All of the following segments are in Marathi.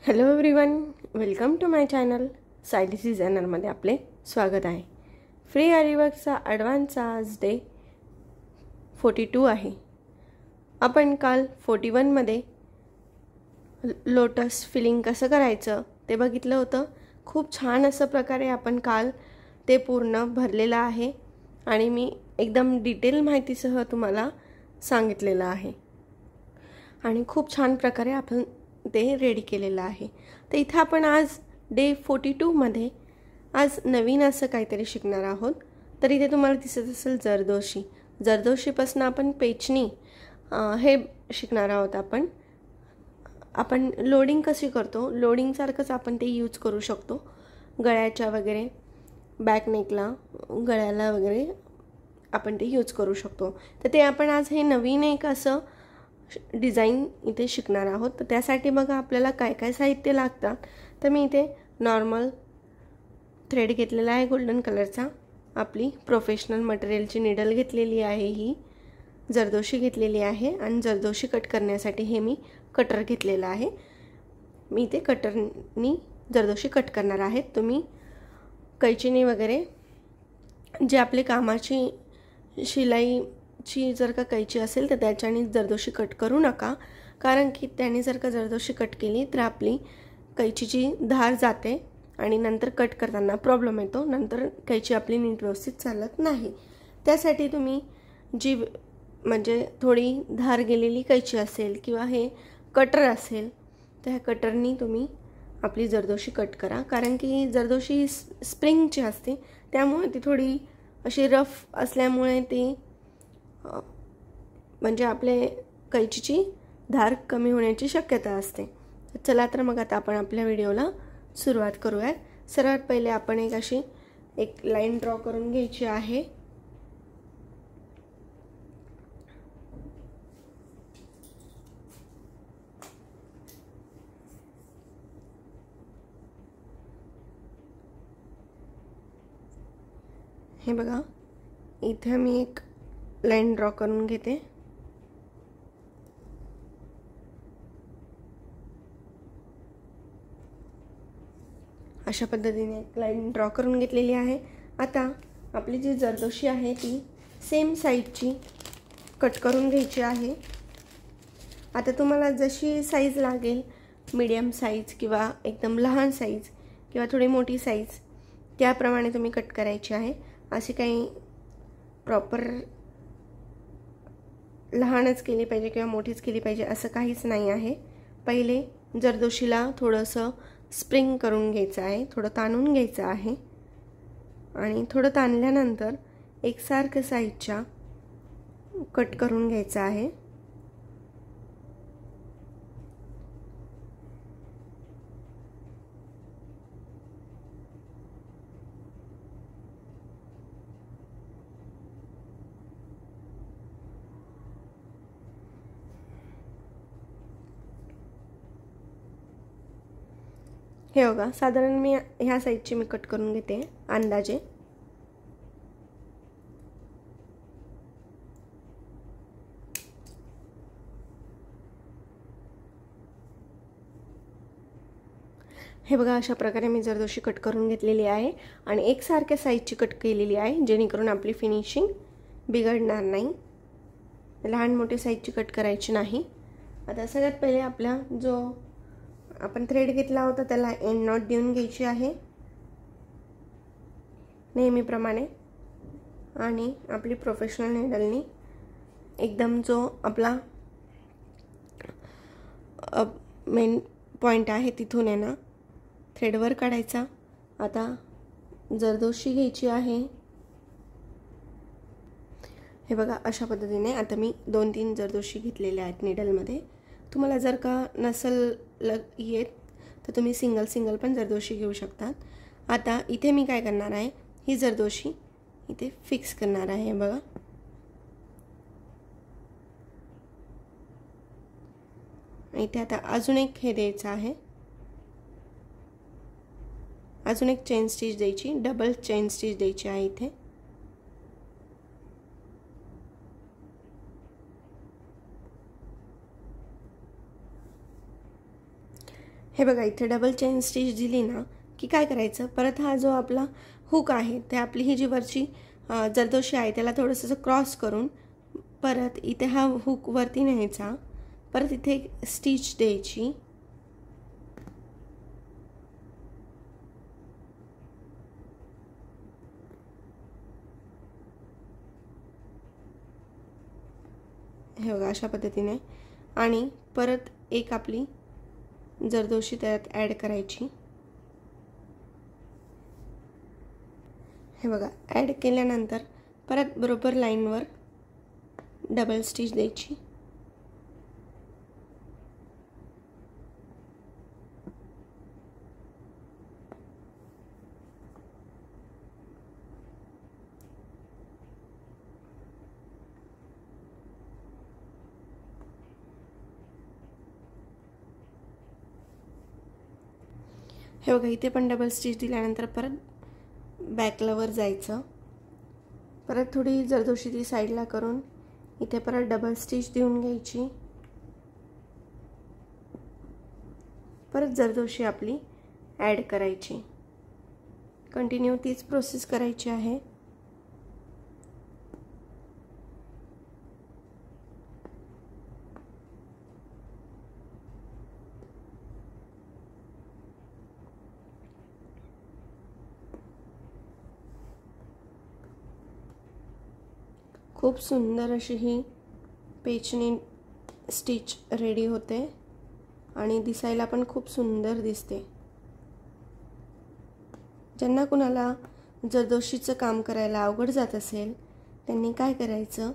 Hello everyone, welcome to my channel. सायडीसी चॅनलमध्ये आपले स्वागत आहे. फ्री आरीवर्कचा ॲडव्हान्सचा आज डे 42 आहे. आपण काल 41मध्ये लोटस फिलिंग कसं करायचं ते बघितलं होतं. खूप छान असं प्रकारे आपण काल ते पूर्ण भरलेलं आहे आणि मी एकदम डिटेल माहितीसह तुम्हाला सांगितलेलं आहे आणि खूप छान प्रकारे आपण ते रेडी केलेलं आहे. तर इथे आपण आज डे 42 मध्ये आज नवीन असं काहीतरी शिकणार आहोत. तर इथे तुम्हाला दिसत असेल जरदोशीपासून आपण पेचणी हे शिकणार आहोत. आपण लोडिंग कशी करतो, लोडिंग सारखंच आपण ते यूज करू शकतो. गळ्याच्या वगैरे बॅक नेकला, गळ्याला वगैरे आपण ते यूज करू शकतो. तर ते आपण आज हे नवीन एक असं डिझाईन इथे शिकणार आहोत. तर त्यासाठी बघा आपल्याला काय काय साहित्य लागतात. तर मी इथे नॉर्मल थ्रेड घेतलेला आहे गोल्डन कलरचा, आपली प्रोफेशनल मटेरियलची निडल घेतलेली आहे, ही जरदोशी घेतलेली आहे आणि जरदोशी कट करण्यासाठी हे मी कटर घेतलेला आहे. मी इथे कटरनी जरदोशी कट करणार आहे. तुम्ही कैचीने वगैरे जे आपले कामाची शिलाईची जर का कैची असेल तर त्याच्याने जरदोशी कट करू नका, कारण की त्याने जर का जरदोशी कट केली तर आपली कैचीची धार जाते आणि नंतर कट करताना प्रॉब्लेम येतो. नंतर कैची आपली नीट व्यवस्थित चालत नाही. त्यासाठी तुम्ही जी म्हणजे थोडी धार गेलेली कैची असेल किंवा हे कटर असेल तर ह्या कटरनी तुम्ही आपली जरदोशी कट करा, कारण की जरदोशी स्प्रिंगची असते त्यामुळे ती थोडी अशी रफ असल्यामुळे ती म्हणजे आपले कैचीची धार कमी होण्याची शक्यता असते. चला तर मग आता आपण आपल्या व्हिडिओला सुरुवात करूयात. सर्वात पहिले आपण एक लाईन ड्रॉ करून घ्यायची आहे. हे बघा, इथे मी एक लाईन ड्रॉ करून घेते. अशा पद्धतीने एक लाईन ड्रॉ करून घेतलेली आहे. आता आपली जी जरदोशी आहे ती सेम साईजची कट करून घ्यायची आहे. आता तुम्हाला जशी साईज लागेल, मीडियम साईज किंवा एकदम लहान साईज किंवा थोडी मोठी साईज, त्याप्रमाणे तुम्ही कट करायची आहे. अशी काही प्रॉपर लहानच केली पाहिजे किंवा मोठीच केली पाहिजे असं काहीच नाही आहे. पहिले जरदोशीला थोडंसं स्प्रिंग करून घ्यायचं आहे, थोडं ताणून घ्यायचं आहे आणि थोडं ताणल्यानंतर एकसारख्या साईजच्या कट करून घ्यायचं आहे. हे बघा, साधारण मी ह्या साईजची मी कट करून घेते अंदाजे. हे बघा, अशा प्रकारे मी जरदोशी कट करून घेतलेली आहे आणि एकसारख्या साईजची कट केलेली आहे, जेणेकरून आपली फिनिशिंग बिघडणार नाही. लहान मोठी साईजची कट करायची नाही. आता सगळ्यात पहिले आपला जो आपण थ्रेड घेतला होता त्याला एंड नॉट देऊन घ्यायची आहे नेहमीप्रमाणे आणि आपली प्रोफेशनल निडलनी एकदम जो आपला मेन पॉइंट आहे तिथून आहे ना थ्रेडवर काढायचा. आता जरदोशी घ्यायची आहे. हे बघा, अशा पद्धतीने आता मी 2-3 जरदोशी घेतलेल्या आहेत निडलमध्ये. तुम्हाला जर का नसेल येत तर तुम्ही सिंगल पण जरदोशी घेऊ शकतात. आता इथे मी काय करणार आहे, ही जरदोशी इथे फिक्स करणार आहे. बघा, इथे आता अजून एक हे द्यायचं आहे, अजून एक चेन स्टिच द्यायची, डबल चेन स्टिच द्यायची आहे इथे. हे बघा इथे डबल चेन स्टिच दिली ना की काय करायचं, परत हा जो आपला हुक आहे ते आपली ही जी वरची जरदोशी आहे त्याला थोडंसं क्रॉस करून परत इथे हा हुक वरती न्यायचा, परत इथे एक स्टिच द्यायची, हे बघा अशा पद्धतीने, आणि परत एक आपली जरदोशी त्यात ॲड करायची। हे बघा ॲड केल्यानंतर परत बरोबर लाईनवर डबल स्टिच द्यायची, हे बघा इथे पण डबल स्टिच दिल्यानंतर परत बॅकला वर जायचं, परत थोडी जरदोशी ती साईडला करून इथे परत डबल स्टिच देऊन घ्यायची, परत जरदोशी आपली ॲड करायची। कंटिन्यू तीच प्रोसेस करायची आहे। खूप सुंदर अशी ही पेचनी स्टिच रेडी होते आणि दिसायला पण खूप सुंदर दिसते। ज्यांना कुणाला जरदोशीचं काम करायला अवघड जात असेल त्यांनी काय करायचं,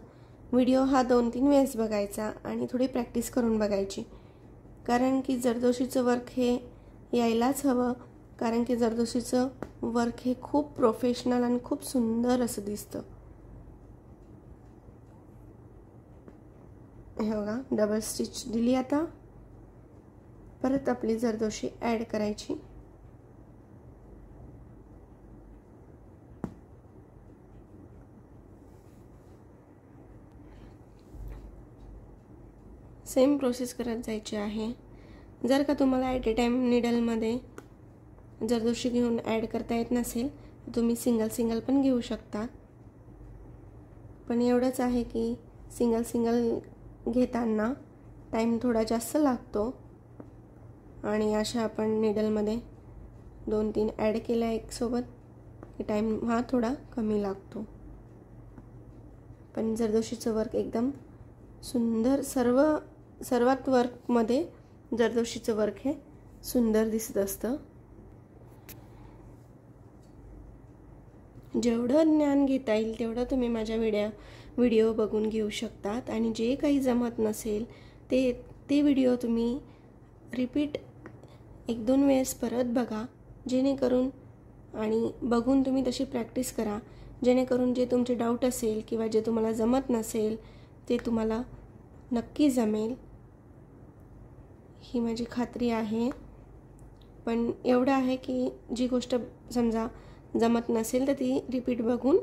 व्हिडिओ हा 2-3 वेळेस बघायचा आणि थोडी प्रॅक्टिस करून बघायची, कारण की जरदोशीचं वर्क हे यायलाच हवं, कारण की जरदोशीचं वर्क हे खूप प्रोफेशनल आणि खूप सुंदर असं दिसतं। हे बघा डबल स्टिच दिली, आता परत आपली जरदोशी ॲड करायची, सेम प्रोसेस करत जायची आहे। जर का तुम्हाला ॲट ए टाइम निडलमध्ये जरदोशी घेऊन ॲड करता येत नसेल तर तुम्ही सिंगल पण घेऊ शकता, पण एवढंच आहे की सिंगल घेताना टाइम थोडा जास्त लागतो आणि अशा आपण निडलमध्ये 2-3 ॲड केल्या एक सोबत की टाइम हा थोडा कमी लागतो। पण जरदोशीचं वर्क एकदम सुंदर, सर्वात वर्कमध्ये जरदोशीचं वर्क हे सुंदर दिसत असतं। जेवढं ज्ञान घेता येईल तेवढं तुम्ही माझ्या व्हिडिओ बघून घेऊ शकतात, आणि जे काही जमत नसेल ते व्हिडिओ तुम्ही रिपीट 1-2 वेळेस परत बघा, जेणेकरून आणि बघून तुम्ही तशी प्रॅक्टिस करा, जेणेकरून जे तुमचे डाऊट असेल किंवा जे तुम्हाला जमत नसेल ते तुम्हाला नक्की जमेल, ही माझी खात्री आहे। पण एवढं आहे की जी गोष्ट समजा जमत नसेल तर ती रिपीट बघून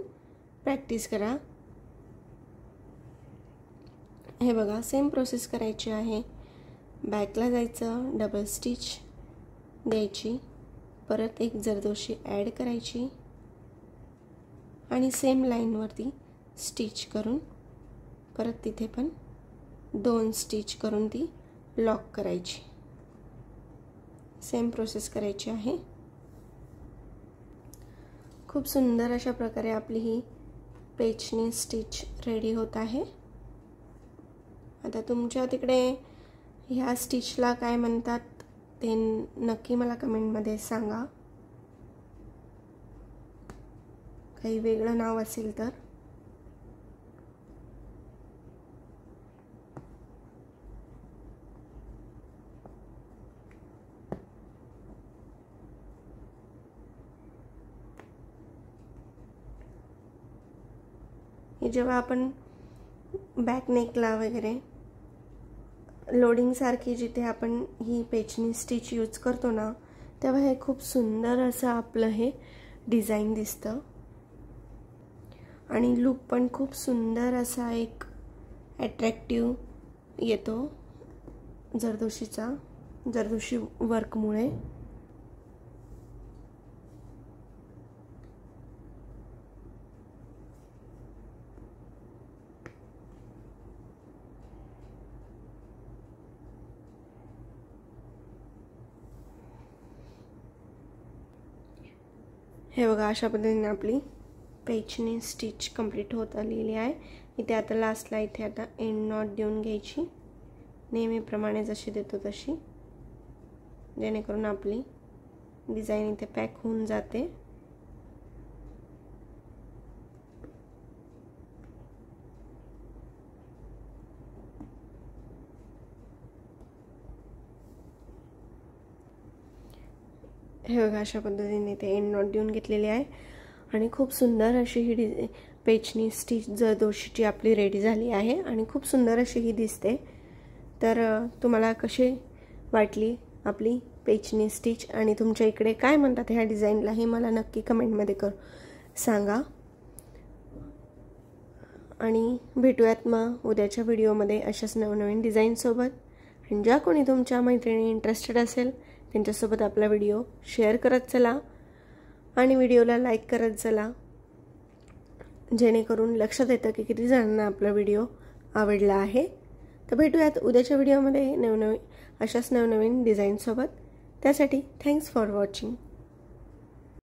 प्रॅक्टिस करा। हे बघा सेम प्रोसेस करायची आहे। बॅकला जायचं, डबल स्टिच द्यायची, परत एक जरदोशी ॲड करायची आणि सेम लाईनवरती स्टिच करून परत तिथे पण 2 स्टिच करून ती लॉक करायची। सेम प्रोसेस करायची आहे। खूप सुंदर अशा प्रकारे आपली ही पेचनी स्टिच रेडी होत आहे। आता तुमच्या तिकडे ह्या स्टिचला काय म्हणतात ते नक्की मला कमेंटमध्ये सांगा, काही वेगळं नाव असेल तर। हे जेव्हा आपण बॅक नेकला वगैरे लोडिंग सारखी जिथे आपण ही पेचनी स्टिच यूज करतो ना, तेव्हा हे खूप सुंदर असं आपलं हे डिझाइन दिसतं आणि लुक पण खूप सुंदर असा एक अट्रॅक्टिव्ह येतो जरदोशीचा। जरदोशी वर्कमुळे. हे बघा, अशा पद्धतीने आपली पेजनी स्टिच कंप्लीट होत आलेली आहे. इथे आता लास्टला इथे आता एंड नॉट देऊन घ्यायची, नेहमीप्रमाणे जशी देतो तशी, जेणेकरून आपली डिझाईन इथे पॅक होऊन जाते. हे बघा, अशा पद्धतीने ते एंड नॉट देऊन घेतलेली आहे आणि खूप सुंदर अशी ही पेजनी स्टिच जरदोशीची आपली रेडी झाली आहे आणि खूप सुंदर अशी ही दिसते. तर तुम्हाला कशी वाटली आपली पेजनी स्टिच आणि तुमच्या इकडे काय म्हणतात ह्या डिझाईनला हे मला नक्की कमेंटमध्ये सांगा. आणि भेटूयात मग उद्याच्या व्हिडिओमध्ये अशाच नवनवीन डिझाईनसोबत. आणि ज्या कोणी तुमच्या मैत्रिणी इंटरेस्टेड असेल त्यांच्यासोबत आपला व्हिडिओ शेअर करत चला आणि व्हिडिओला लाईक करत चला, जेणेकरून लक्षात येतं की किती जणांना आपला व्हिडिओ आवडला आहे. तर भेटूयात उद्याच्या व्हिडिओमध्ये अशाच नवनवीन डिझाईनसोबत. त्यासाठी थँक्स फॉर वॉचिंग.